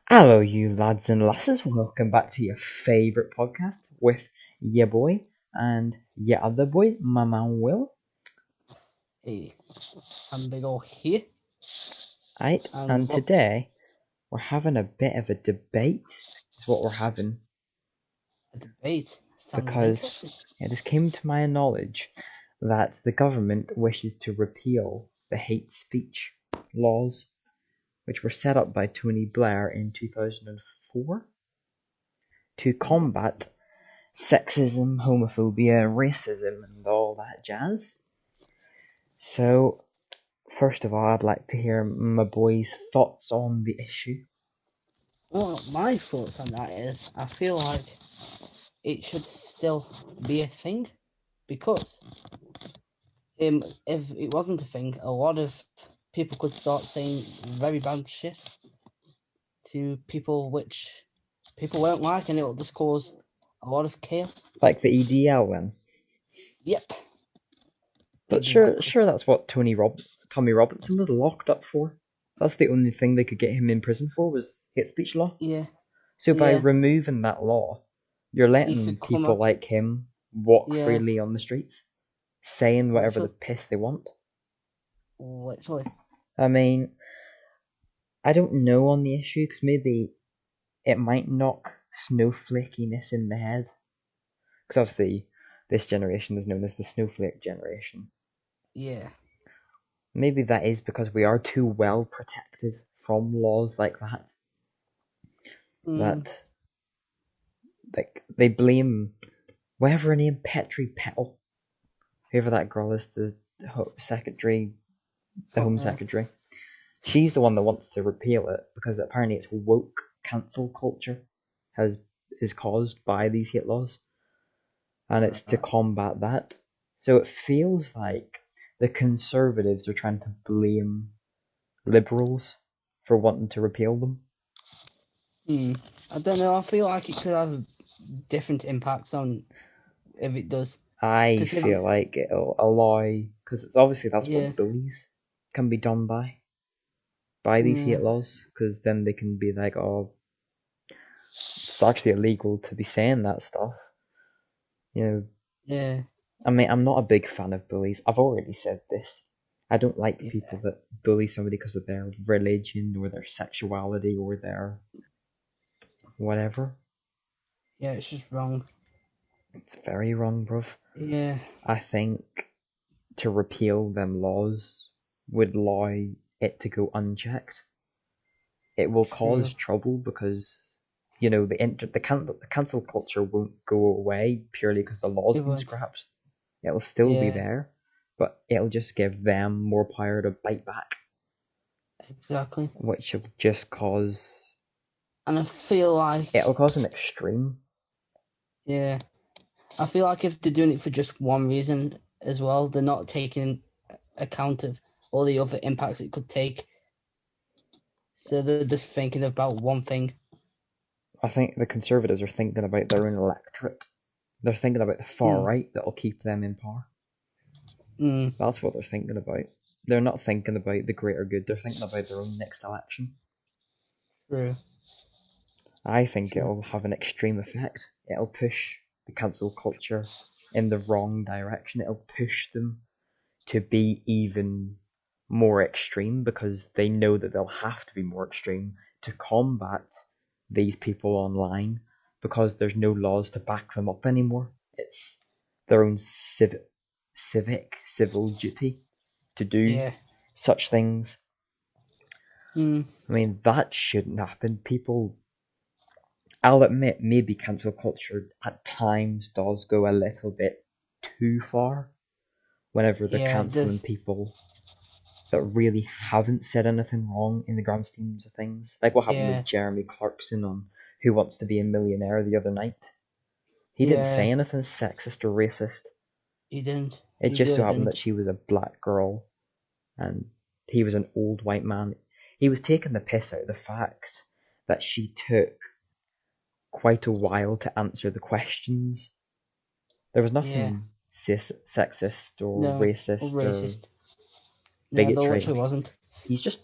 Hello, you lads and lasses. Welcome back to your favourite podcast with your boy and your other boy, my man Will. Hey, I'm Big Ol here, Right, and and what today we're having a bit of a debate, is what we're having, a debate sounds because interesting. it has came to my knowledge that the government wishes to repeal the hate speech laws, which were set up by Tony Blair in 2004 to Yep. combat sexism, homophobia, racism, and all that jazz. So, first of all, I'd like to hear my boy's thoughts on the issue. Well, my thoughts on that is, I feel like it should still be a thing because if it wasn't a thing, a lot of people could start saying very bad shit to people which people won't like, and it'll just cause a lot of chaos. Like the EDL then. Yep, But sure, exactly. sure that's what Tommy Robinson was locked up for. That's the only thing they could get him in prison for was hate speech law. Yeah, So by yeah. removing that law, you're You letting could come people up. like him walk Yeah, freely on the streets, saying whatever the literally, piss they want. literally. I mean, I don't know on the issue because maybe it might knock snowflakiness in the head. Because obviously, this generation is known as the snowflake generation. Yeah. Maybe that is because we are too well protected from laws like that. Mm. That, like, they blame whatever her name, Petri Petal, whoever that girl is, the secretary, the Fuck Home knows. Secretary. She's the one that wants to repeal it because apparently it's woke cancel culture has is caused by these hate laws, and it's to combat that. So it feels like the Conservatives are trying to blame Liberals for wanting to repeal them. I don't know. I feel like it could have different impacts on if it does. I Because if feel like it'll allow, because it's obviously that's yeah, what bullies can be done by these yeah, hate laws, because then they can be like, oh, it's actually illegal to be saying that stuff. You know, yeah, I mean, I'm not a big fan of bullies. I've already said this. I don't like yeah, people that bully somebody because of their religion or their sexuality or their whatever. yeah. It's just wrong. It's very wrong, bruv. Yeah, I think to repeal them laws would allow it to go unchecked. It will true. cause trouble because the cancel culture won't go away purely because the law's It been won't. scrapped. It'll still be Yeah, there, but it'll just give them more power to bite back, exactly. which will just cause And I feel it'll like cause an extreme. yeah, I feel like if they're doing it for just one reason as well, they're not taking account of all the other impacts it could take. So they're just thinking about one thing. I think the Conservatives are thinking about their own electorate. They're thinking about the far Mm, right that'll keep them in power. mm, That's what they're thinking about. They're not thinking about the greater good. They're thinking about their own next election. true, I think true. it'll have an extreme effect. It'll push the cancel culture in the wrong direction. It'll push them to be even more extreme because they know that they'll have to be more extreme to combat these people online because there's no laws to back them up anymore. It's their own civil duty to do Yeah. such things. Mm, I mean, that shouldn't happen. People, I'll admit, maybe cancel culture at times does go a little bit too far whenever they're yeah, it cancelling does. people that really haven't said anything wrong in the grand schemes of things. Like what happened with Yeah, Jeremy Clarkson on Who Wants to Be a Millionaire the other night. He didn't say yeah. anything sexist or racist. He didn't. It He just so really happened that didn't. she was a black girl and he was an old white man. He was taking the piss out of the fact that she took quite a while to answer the questions. There was Yeah. nothing sexist or No. Or racist or racist. No, there bigotry. literally wasn't. He's just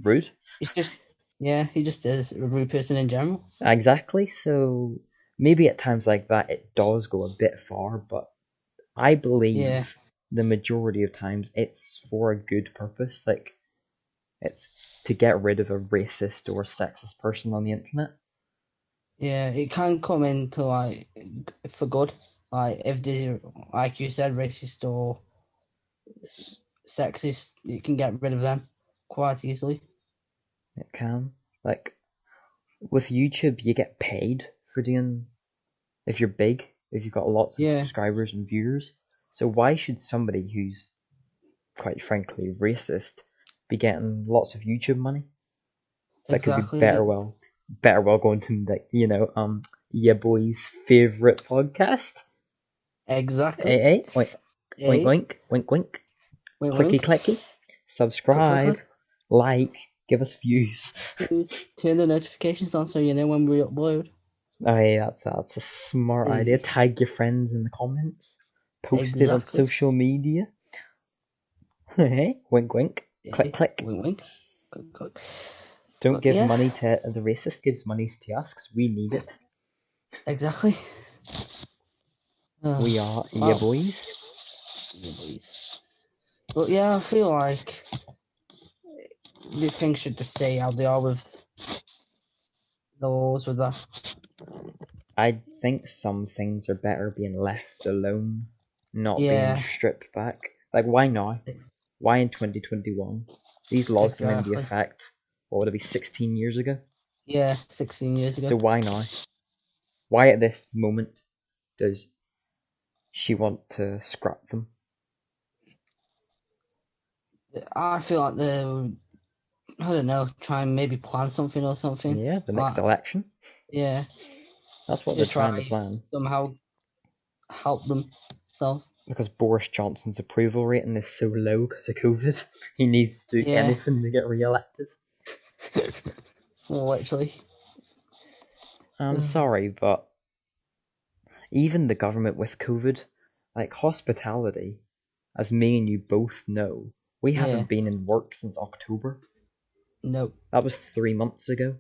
rude. It's just Yeah, he just is a rude person in general. Exactly. So maybe at times like that it does go a bit far, but I Yeah, believe the majority of times it's for a good purpose. Like it's to get rid of a racist or sexist person on the internet. yeah, it can come into like for good. Like if they, like you said, racist or sexist, you can get rid of them quite easily. It can. Like with YouTube, you get paid for doing if you're big, if you've got lots of Yeah, subscribers and viewers. So why should somebody who's quite frankly racist be getting lots of YouTube money? That could be exactly, better well going to like yeah boy's favorite podcast. exactly. Hey, hey, oink, oink, Hey, oink, wink, wink, wink, clicky, wink, clicky, click, click, subscribe, click. like, give us views. Turn the notifications on so you know when we upload. Oh, yeah, that's a smart idea. Hey, Tag your friends in the comments. Post it on exactly. social media. Hey, wink, wink, click, Hey, click. wink, wink, click, click. Don't But give yeah, money to the racist. Gives money to us because we need it. exactly. We are yeah Well, boys. yeah, please. But yeah, I feel like the things should just stay how they are with the laws with that. I think some things are better being left alone, not being Yeah, stripped back. Like, why now? Why in 2021? These laws came into exactly. effect, what would it be, 16 years ago? Yeah, 16 years ago. So why now? Why at this moment does she want to scrap them? I feel like the I don't know, try and maybe plan something or something. Yeah, the next Like, election. yeah, That's what to they're try trying to plan. somehow help themselves. Because Boris Johnson's approval rating is so low because of COVID, he needs to do Yeah, anything to get re-elected. literally. I'm sorry, but even the government with COVID, like hospitality, as me and you both know, we Yeah, haven't been in work since October. no, That was 3 months ago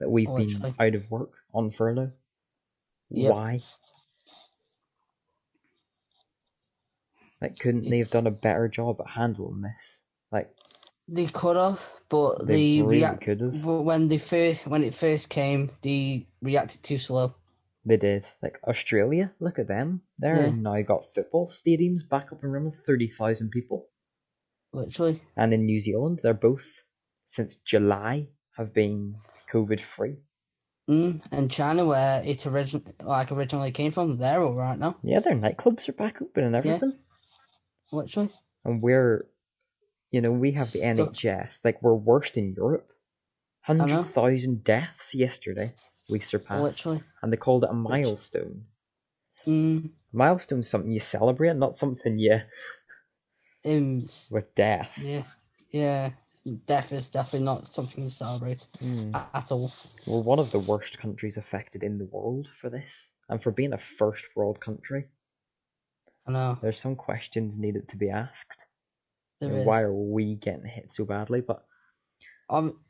that we've been literally. out of work on furlough. Yep, Why? Like, couldn't they have it's done a better job at handling this? Like, they could have, but they really could have. when it first came, they reacted too slow. They did. Like, Australia, look at them. They're Yeah, now got football stadiums back up and running, 30,000 people. literally. And in New Zealand, they're both, since July, have been COVID free. And China, where it originally came from, they're all right now. Yeah, their nightclubs are back open and Yeah, everything. literally. And we have the Stuck. NHS. Like, we're worst in Europe. I know. 100,000 deaths yesterday we surpassed. Literally. And they called it a Which. milestone. Mm, Milestone's something you celebrate, not something you Ims. with death. Yeah. Yeah. Death is definitely not something to celebrate Hmm. at all. We're one of the worst countries affected in the world for this. And for being a first world country, I know. there's some questions needed to be asked. There Why is. are we getting hit so badly? But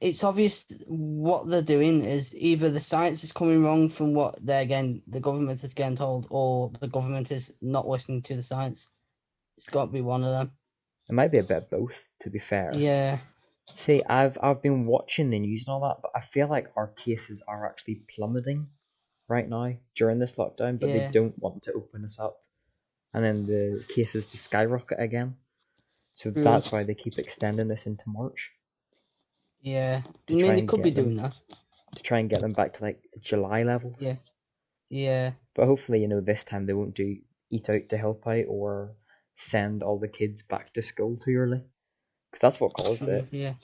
It's obvious what they're doing is either the science is coming wrong from what the government is getting told, or the government is not listening to the science. It's got to be one of them. it might be a bit of both, to be fair. Yeah. See, I've been watching the news and all that, but I feel like our cases are actually plummeting right now during this lockdown, but they Yeah. don't want to open us up. And then the cases to skyrocket again. So True. that's why they keep extending this into March Yeah. I to try mean, they and could be get doing them that. back to like July levels. Yeah. Yeah. But hopefully, this time they won't do eat out to help out or send all the kids back to school too early. Because that's what caused True. it. Yeah.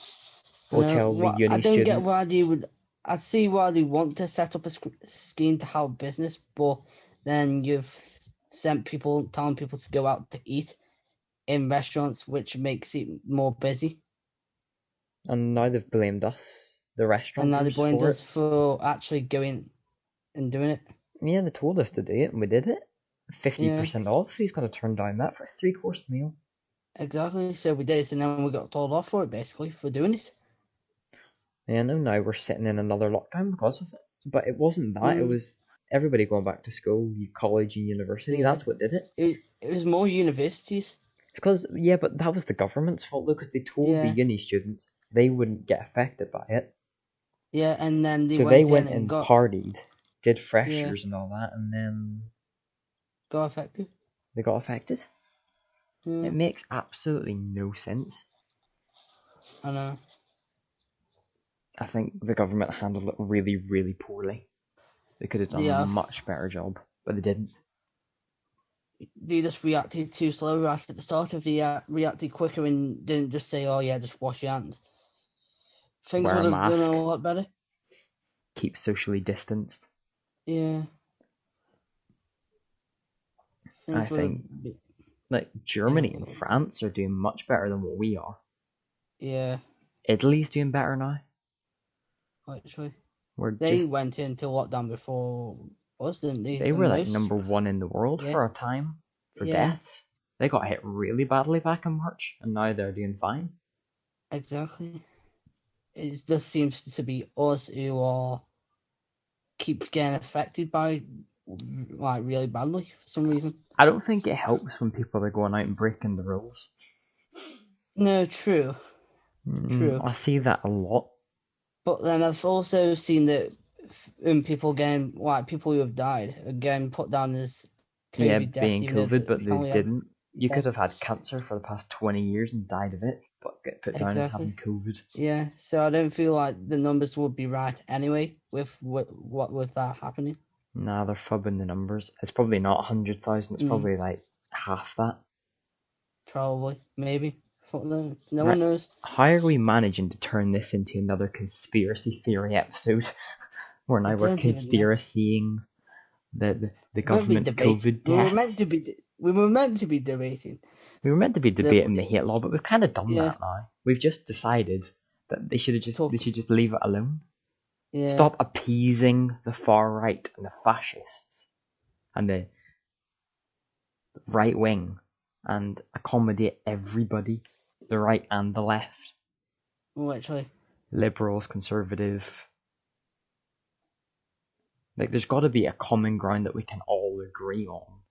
I Or know. tell the What I uni don't get why students. they would. I see why they want to set up a scheme to help business, but then you've sent people, telling people to go out to eat in restaurants, which makes it more busy. And now they've blamed us, the And now they restaurateurs, blamed for us it. for actually going and doing it. Yeah, they told us to do it, and we did it. Yeah, 50% off. Who's going to turn down that for a three-course meal? exactly. So we did it, and then we got told off for it, basically, for doing it. I know now we're sitting in another lockdown because of it. But it wasn't that. It was everybody going back to school, college and university. Yeah. That's what did it. It was more universities. It's because, yeah, but that was the government's fault, though, because they told the Yeah. uni students they wouldn't get affected by it. Yeah, and then they So they went in went and and got partied, did yeah freshers and all that, and then got affected. they got affected. Yeah, It makes absolutely no sense. I know. I think the government handled it really, really poorly. They could have done a Yeah, much better job, but they didn't. they just reacted too slow right at the start. If they reacted quicker and didn't just say, "Oh yeah, just wash your hands," things Wear would a have gone mask, a lot better. keep socially distanced. Yeah, I things would have. think like Germany and Been, France are doing much better than what we are. yeah, Italy's doing better now. actually, We're they just went into lockdown before us, didn't they? they And were like most, number 1 in the world yeah, for a time for yeah, deaths. They got hit really badly back in March, and now they're doing fine. exactly. It just seems to be us who are keeps getting affected by like really badly for some reason. I don't think it helps when people are going out and breaking the rules. No, true, true. I see that a lot. But then I've also seen that people getting like people who have died are getting put down as Yeah, COVID deaths, being even though COVID, but they only have didn't. You yeah, could have had cancer for the past 20 years and died of it, but get put down as having exactly. COVID. Yeah, so I don't feel like the numbers would be right anyway with what with that happening. Nah, they're fubbing the numbers. It's probably not 100,000, it's Mm, probably like half that. probably, maybe. Fuck no, no one Right. knows. How are we managing to turn this into another conspiracy theory episode? Where I now we're don't even know. conspiracying the We're meant to be government debating. COVID deaths. We were meant to be debating. We were meant to be The debating the hate law, but we've kind of done yeah, that now. We've just decided that they talk. should just leave it alone. Yeah, Stop appeasing the far right and the fascists and the right wing and accommodate everybody, the right and the left, literally. liberals, conservative. Like, there's got to be a common ground that we can all agree on.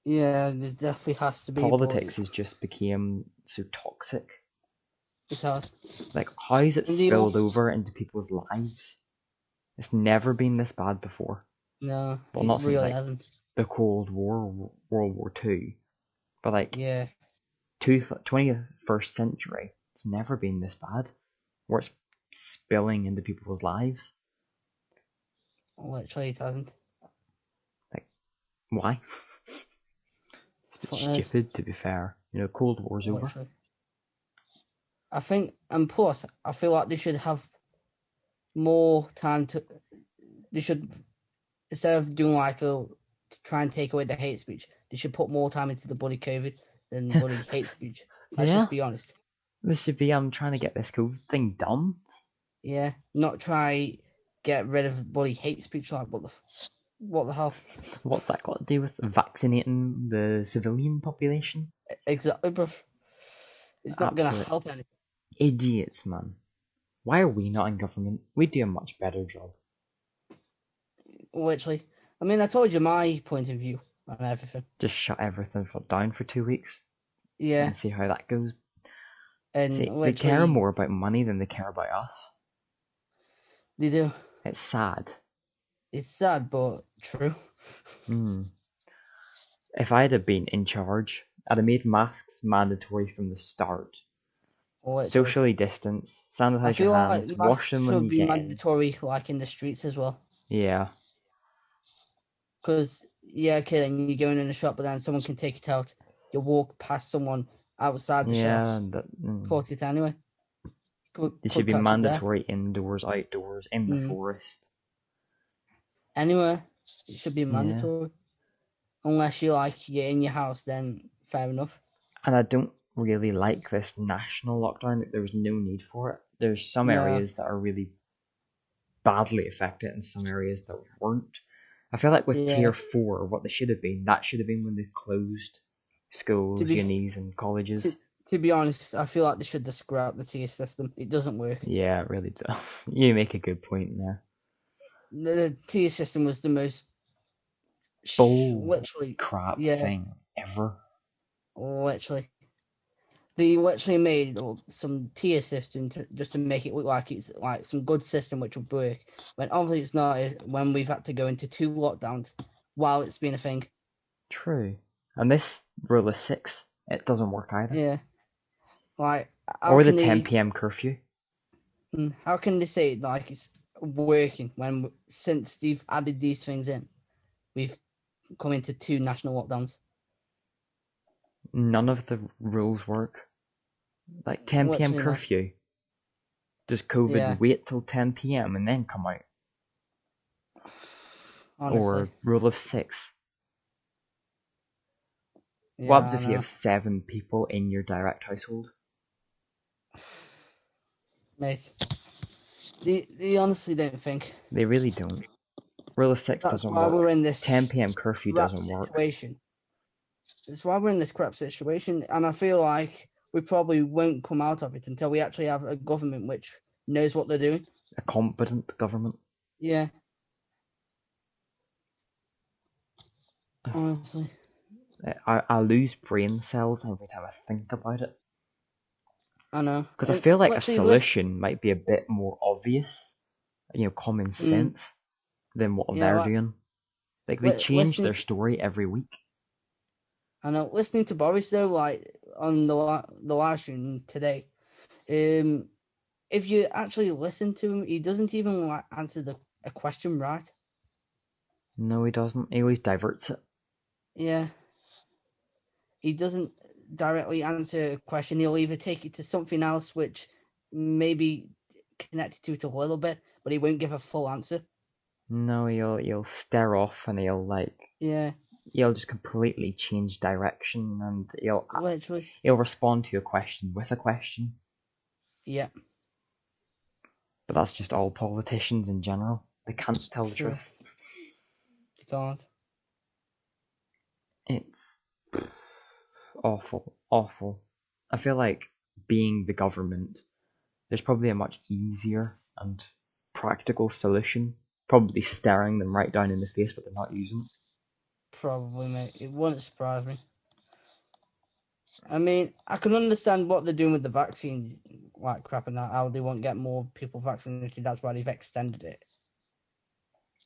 Yeah, there definitely has to be, but Politics has just become so toxic. it has. Like, how is it And the spilled over into people's lives? It's never been this bad before. no, Well, it not since really like hasn't. the Cold War, World War Two, but like Yeah, 21st century, it's never been this bad. Where it's spilling into people's lives. literally it hasn't. Like, why? It's a bit stupid, to be fair. You know, Cold War's over. Literally. I think, and plus, I feel like they should have more time to. They should, instead of doing like to try and take away the hate speech, they should put more time into the bloody COVID than bloody hate speech. Let's Yeah, just be honest. this should be. I'm trying to get this COVID thing done. Yeah, not try get rid of bloody hate speech. Like what the hell? What's that got to do with vaccinating the civilian population? Exactly, bro. It's not gonna Absolute help anything. idiots, man. Why are we not in government? We do a much better job. Literally. I mean, I told you my point of view on everything. Just shut everything down for 2 weeks Yeah, and see how that goes. and See, they care literally more about money than they care about us. they do. It's sad. It's sad, but true. If I'd have been in charge, I'd have made masks mandatory from the start. Literally. Socially distance, I sanitize feel your like hands, wash masks them when should you be get in. mandatory, like in the streets as well. Yeah. Because yeah, okay, then you're going in a shop, but then someone can take it out. You walk past someone outside the shop, Yeah, caught it anyway. It should Could be catch it there. mandatory indoors, outdoors, in the forest. Anywhere, it should be Yeah. mandatory. Unless you're in your house, then fair enough. And I don't really like this national lockdown. There was no need for it. There's some No. areas that are really badly affected and some areas that weren't. I feel like with tier 4, what they should have been, that should have been when they closed schools, unis and colleges. To be honest, I feel like they should just scrap the tier system. It doesn't work. Yeah, it really does. You make a good point there. The tier system was the most Bull literally, crap yeah, thing ever. literally. They literally made some tier system just to make it look like it's like some good system which will work. When obviously it's not. When we've had to go into 2 lockdowns while it's been a thing. True. And this rule of 6, it doesn't work either. Yeah, like Or the 10 p.m. curfew. how can they say like it's working when since they've added these things in, we've come into 2 national lockdowns. None of the rules work. Like 10 p.m. Literally not. curfew. Does COVID Yeah, wait till 10 p.m. and then come out? honestly. Or rule of 6. What Yeah, happens I if you know. have 7 people in your direct household? Mate, they honestly don't think. They really don't. Rule of 6 That's doesn't why work. we're in this 10 p.m. curfew crap doesn't work. situation. That's why we're in this crap situation, and I feel like we probably won't come out of it until we actually have a government which knows what they're doing. A competent government. Yeah, honestly. I lose brain cells every time I think about it. I know. Because I And feel like a literally, listen. solution might be a bit more obvious, common sense, than what Yeah, they're like doing. Like, they change their listening. story every week. I know. Listening to Boris though, like on the live stream today. Um, if you actually listen to him, he doesn't even like answer a question right. No, he doesn't. He always diverts it. Yeah, he doesn't directly answer a question. He'll either take it to something else which maybe connected to it a little bit, but he won't give a full answer. No, he'll stare off and Yeah, he'll just completely change direction, and literally. he'll respond to a question with a question. Yeah, But that's just all politicians in general. They can't tell the true. truth. You can't. It's awful, awful. I feel like being the government, there's probably a much easier and practical solution. Probably staring them right down in the face, but they're not using it. Probably, mate. It wouldn't surprise me. I mean, I can understand what they're doing with the vaccine, like crap and that, how they won't get more people vaccinated. That's why they've extended it.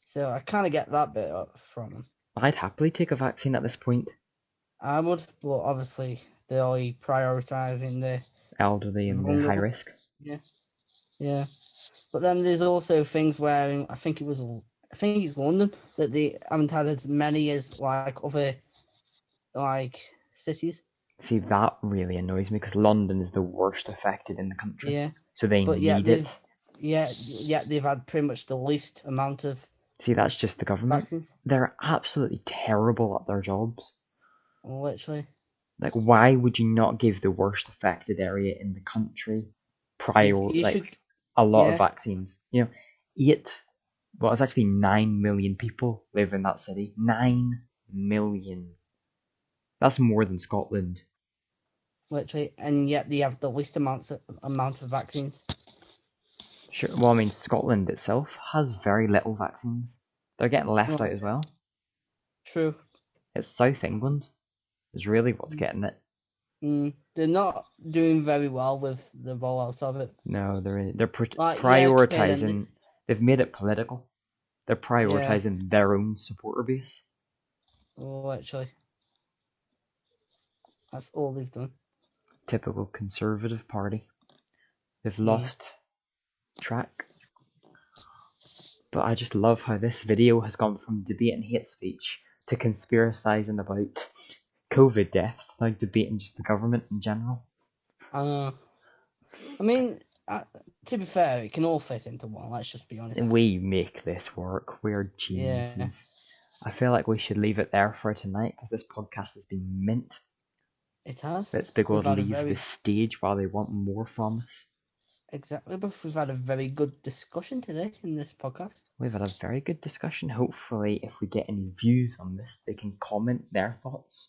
So I kind of get that bit from them. I'd happily take a vaccine at this point. I would, but obviously they're only prioritising the Elderly and the high vulnerable. risk. Yeah, yeah. But then there's also things where I think it's London that they haven't had as many as like other like cities. See, that really annoys me because London is the worst affected in the country. Yeah, So they but yet need it. they've had pretty much the least amount of See, that's just the government. vaccines. They're absolutely terrible at their jobs. Literally. Like, why would you not give the worst affected area in the country You should, a lot of yeah, vaccines? It's actually 9 million people live in that city. 9 million. That's more than Scotland. literally, and yet they have the least amount of vaccines. Sure. Well, I mean, Scotland itself has very little vaccines. They're getting left out Right. as well. True. It's South England is really what's getting it. They're not doing very well with the rollout of it. No, they're Like, yeah, okay, then, prioritizing. They've made it political. They're yeah, prioritizing their own supporter base. literally, that's all they've done. Typical Conservative Party. They've Mm. lost track. But I just love how this video has gone from debating hate speech to conspiracizing about COVID deaths, now debating just the government in general. I mean, to be fair, it can all fit into one. Let's just be honest. We make this work. We're Yeah, geniuses. I feel like we should leave it there for tonight because this podcast has been mint. it has. Let's be able We've to had a leave the very stage while they want more from us. exactly, but we've had a very good discussion today in this podcast. We've had a very good discussion. Hopefully, if we get any views on this, they can comment their thoughts.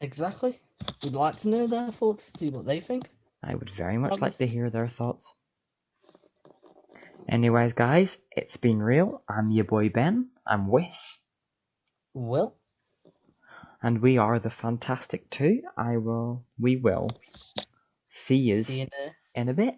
Exactly. We'd like to know their thoughts, see what they think. I would very much Probably. like to hear their thoughts. Anyways, guys, it's been real. I'm your boy Ben. I'm with. Will. And we are the Fantastic Two. We will see See yous you in a in a bit.